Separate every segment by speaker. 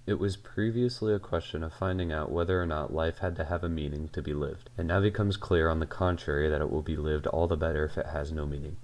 Speaker 1: It was previously a question of finding out whether or not life had to have a meaning to be lived. It now becomes clear, on the contrary, that it will be lived all the better if it has no meaning.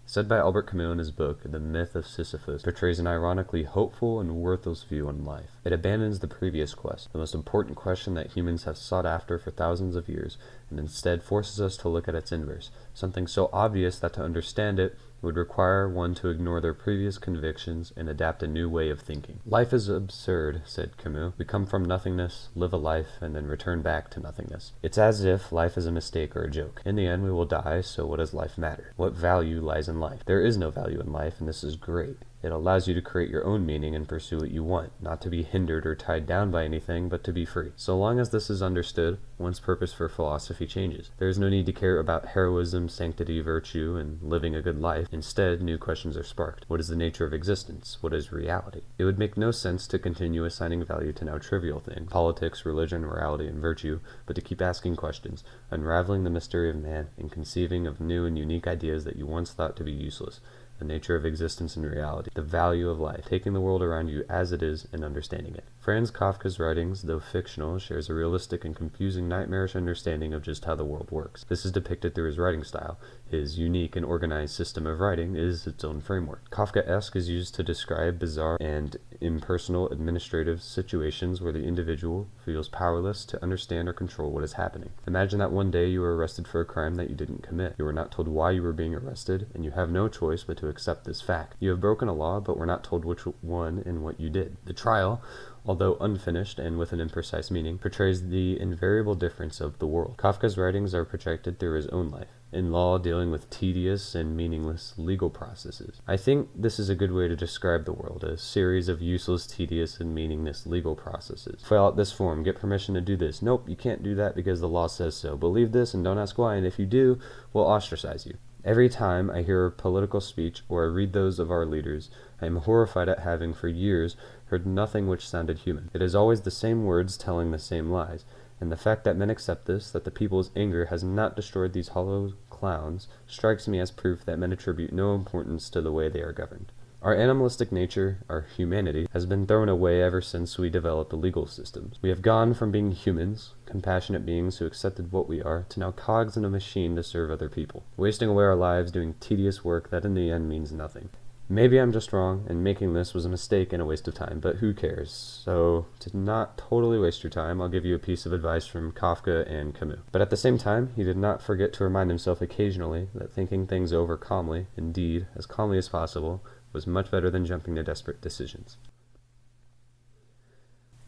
Speaker 1: Said by Albert Camus in his book, The Myth of Sisyphus, portrays an ironically hopeful and worthless view on life. It abandons the previous quest, the most important question that humans have sought after for thousands of years, and instead forces us to look at its inverse, something so obvious that to understand it would require one to ignore their previous convictions and adapt a new way of thinking. Life is absurd, said Camus. We come from nothingness, live a life, and then return back to nothingness. It's as if life is a mistake or a joke. In the end, we will die, so what does life matter? What value lies in life? There is no value in life, and this is great. It allows you to create your own meaning and pursue what you want, not to be hindered or tied down by anything, but to be free. So long as this is understood, one's purpose for philosophy changes. There is no need to care about heroism, sanctity, virtue, and living a good life. Instead, new questions are sparked. What is the nature of existence? What is reality? It would make no sense to continue assigning value to now trivial things, politics, religion, morality, and virtue, but to keep asking questions, unraveling the mystery of man, and conceiving of new and unique ideas that you once thought to be useless. The nature of existence and reality, the value of life, taking the world around you as it is and understanding it. Franz Kafka's writings, though fictional, shares a realistic and confusing nightmarish understanding of just how the world works. This is depicted through his writing style. His unique and organized system of writing is its own framework. Kafkaesque is used to describe bizarre and impersonal administrative situations where the individual feels powerless to understand or control what is happening. Imagine that one day you were arrested for a crime that you didn't commit. You were not told why you were being arrested, and you have no choice but to accept this fact. You have broken a law, but were not told which one and what you did. The trial, although unfinished and with an imprecise meaning, portrays the invariable difference of the world. Kafka's writings are projected through his own life, in law dealing with tedious and meaningless legal processes. I think this is a good way to describe the world, a series of useless, tedious, and meaningless legal processes. Fill out this form, get permission to do this. Nope, you can't do that because the law says so. Believe this and don't ask why, and if you do, we'll ostracize you. Every time I hear a political speech or I read those of our leaders, I am horrified at having, for years, heard nothing which sounded human. It is always the same words telling the same lies, and the fact that men accept this, that the people's anger has not destroyed these hollow clowns, strikes me as proof that men attribute no importance to the way they are governed. Our animalistic nature, our humanity, has been thrown away ever since we developed the legal systems. We have gone from being humans, compassionate beings who accepted what we are, to now cogs in a machine to serve other people, wasting away our lives doing tedious work that in the end means nothing. Maybe I'm just wrong, and making this was a mistake and a waste of time, but who cares? So, to not totally waste your time, I'll give you a piece of advice from Kafka and Camus. But at the same time, he did not forget to remind himself occasionally that thinking things over calmly, indeed, as calmly as possible, was much better than jumping to desperate decisions.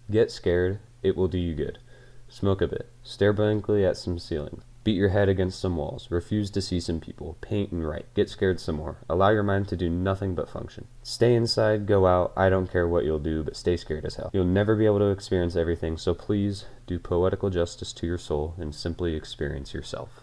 Speaker 1: Get scared, it will do you good. Smoke a bit, stare blankly at some ceilings, beat your head against some walls, refuse to see some people, paint and write, get scared some more, allow your mind to do nothing but function. Stay inside, go out, I don't care what you'll do, but stay scared as hell. You'll never be able to experience everything, so please do poetical justice to your soul and simply experience yourself.